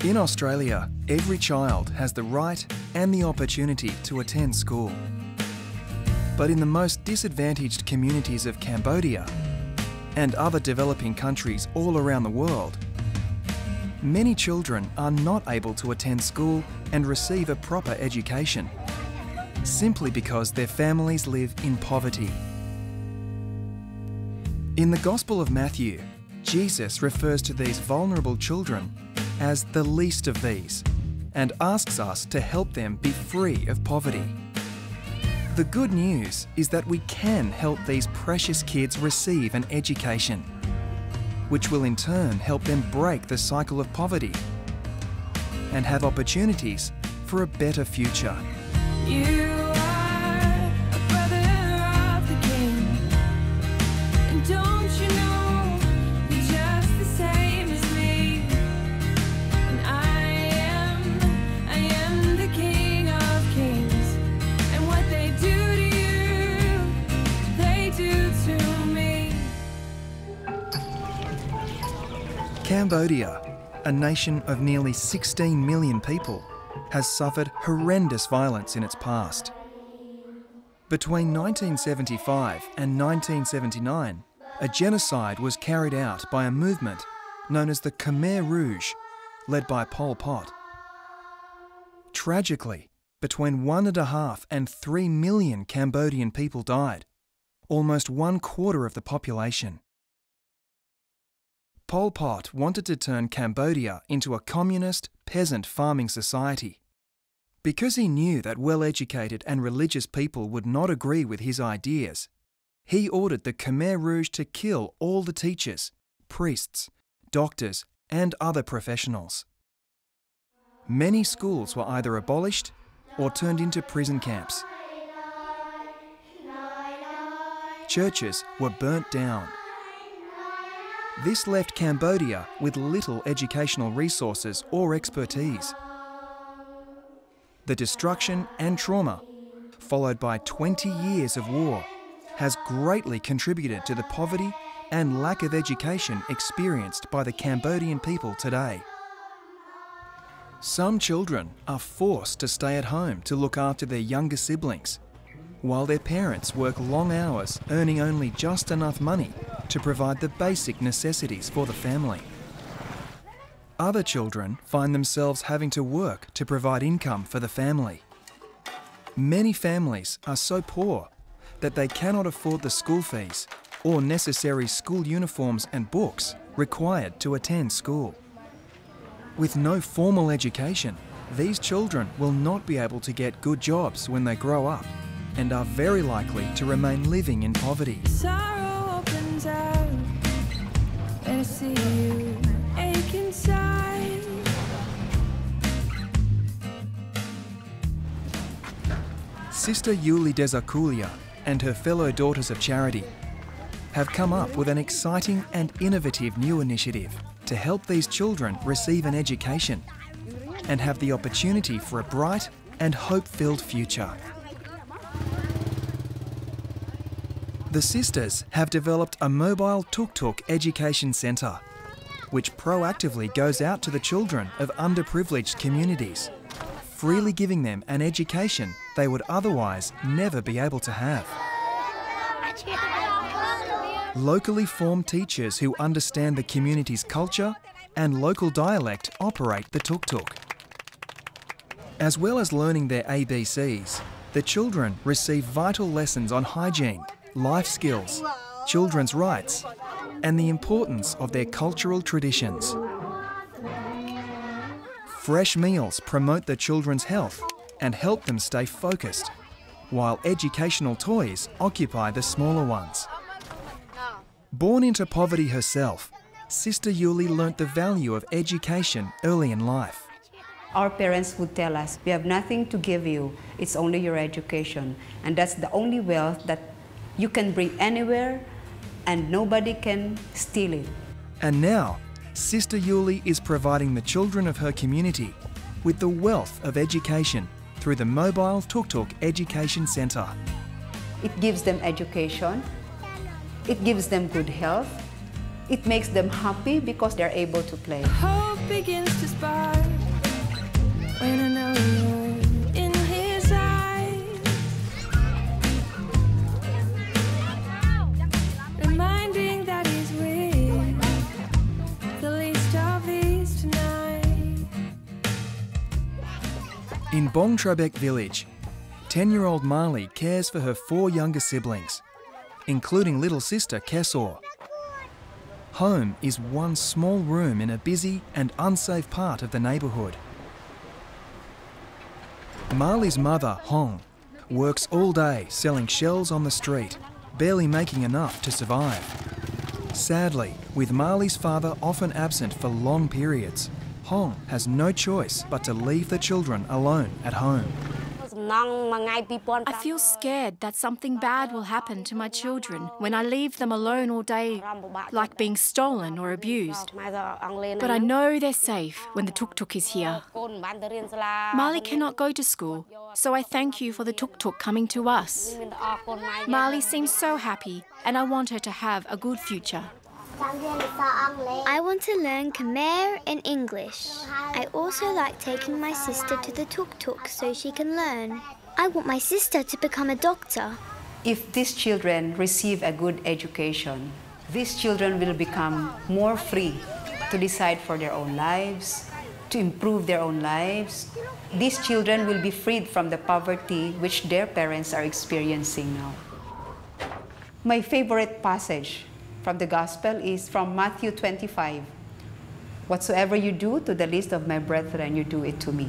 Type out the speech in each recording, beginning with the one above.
In Australia, every child has the right and the opportunity to attend school. But in the most disadvantaged communities of Cambodia and other developing countries all around the world, many children are not able to attend school and receive a proper education, simply because their families live in poverty. In the Gospel of Matthew, Jesus refers to these vulnerable children as the least of these and asks us to help them be free of poverty. The good news is that we can help these precious kids receive an education, which will in turn help them break the cycle of poverty and have opportunities for a better future. You are a brother of the King, and don't you know you're just the same as me? And I am the King of Kings, and what they do to you, they do to me. Cambodia, a nation of nearly 16 million people, has suffered horrendous violence in its past. Between 1975 and 1979, a genocide was carried out by a movement known as the Khmer Rouge, led by Pol Pot. Tragically, between 1.5 and 3 million Cambodian people died, almost 1/4 of the population. Pol Pot wanted to turn Cambodia into a communist, peasant farming society. Because he knew that well-educated and religious people would not agree with his ideas, he ordered the Khmer Rouge to kill all the teachers, priests, doctors, and other professionals. Many schools were either abolished or turned into prison camps. Churches were burnt down. This left Cambodia with little educational resources or expertise. The destruction and trauma, followed by 20 years of war, has greatly contributed to the poverty and lack of education experienced by the Cambodian people today. Some children are forced to stay at home to look after their younger siblings, while their parents work long hours earning only just enough money to provide the basic necessities for the family. Other children find themselves having to work to provide income for the family. Many families are so poor that they cannot afford the school fees or necessary school uniforms and books required to attend school. With no formal education, these children will not be able to get good jobs when they grow up and are very likely to remain living in poverty. Sorrow opens out, and I see you ache inside. Sister Eulie and her fellow Daughters of Charity have come up with an exciting and innovative new initiative to help these children receive an education and have the opportunity for a bright and hope-filled future. The sisters have developed a mobile tuk-tuk education centre, which proactively goes out to the children of underprivileged communities, freely giving them an education they would otherwise never be able to have. Locally formed teachers who understand the community's culture and local dialect operate the tuk-tuk. As well as learning their ABCs, the children receive vital lessons on hygiene, life skills, children's rights, and the importance of their cultural traditions. Fresh meals promote the children's health and help them stay focused, while educational toys occupy the smaller ones. Born into poverty herself, Sister Eulie learnt the value of education early in life. Our parents would tell us, we have nothing to give you, it's only your education. And that's the only wealth that you can bring anywhere and nobody can steal it. And now, Sister Eulie is providing the children of her community with the wealth of education through the Mobile Tuk-Tuk Education Centre. It gives them education, it gives them good health, it makes them happy because they're able to play. Hope begins to spark. when I know you're in his eyes, reminding that he's with the least of these tonight. In Bong Trabek village, 10-year-old Marley cares for her 4 younger siblings, including little sister Kesor. Home is one small room in a busy and unsafe part of the neighbourhood. Marley's mother, Hong, works all day selling shells on the street, barely making enough to survive. Sadly, with Marley's father often absent for long periods, Hong has no choice but to leave the children alone at home. I feel scared that something bad will happen to my children when I leave them alone all day, like being stolen or abused. But I know they're safe when the tuk-tuk is here. Marley cannot go to school, so I thank you for the tuk-tuk coming to us. Marley seems so happy, and I want her to have a good future. I want to learn Khmer and English. I also like taking my sister to the tuk-tuk so she can learn. I want my sister to become a doctor. If these children receive a good education, these children will become more free to decide for their own lives, to improve their own lives. These children will be freed from the poverty which their parents are experiencing now. My favorite passage from the Gospel is from Matthew 25. Whatsoever you do to the least of my brethren, you do it to me.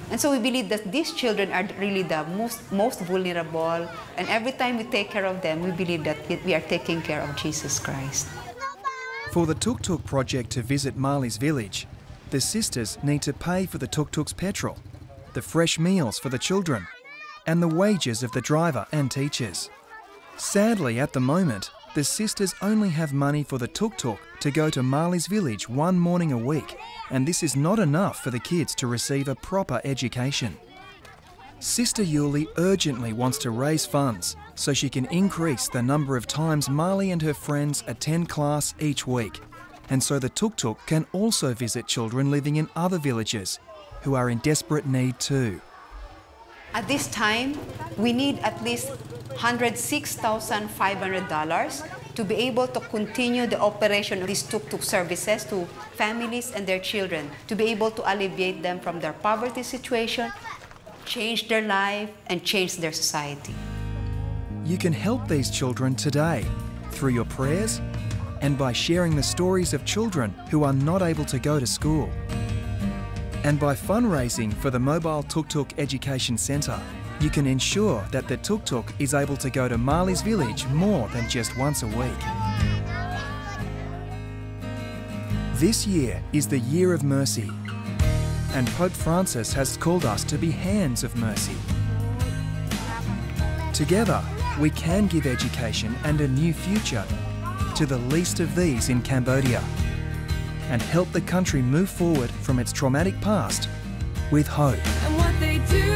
And so we believe that these children are really the most vulnerable, and every time we take care of them, we believe that we are taking care of Jesus Christ. For the tuk-tuk project to visit Marley's village, the sisters need to pay for the tuk-tuk's petrol, the fresh meals for the children, and the wages of the driver and teachers. Sadly, at the moment, the sisters only have money for the tuk-tuk to go to Marley's village one morning a week, and this is not enough for the kids to receive a proper education. Sister Eulie urgently wants to raise funds so she can increase the number of times Marley and her friends attend class each week, and so the tuk-tuk can also visit children living in other villages who are in desperate need too. At this time, we need at least $106,500 to be able to continue the operation of these tuk-tuk services to families and their children, to be able to alleviate them from their poverty situation, change their life, and change their society. You can help these children today through your prayers and by sharing the stories of children who are not able to go to school, and by fundraising for the Mobile Tuk-Tuk Education Centre. You can ensure that the tuk-tuk is able to go to Marley's village more than just once a week. This year is the Year of Mercy, and Pope Francis has called us to be hands of mercy. Together, we can give education and a new future to the least of these in Cambodia, and help the country move forward from its traumatic past with hope. And what they do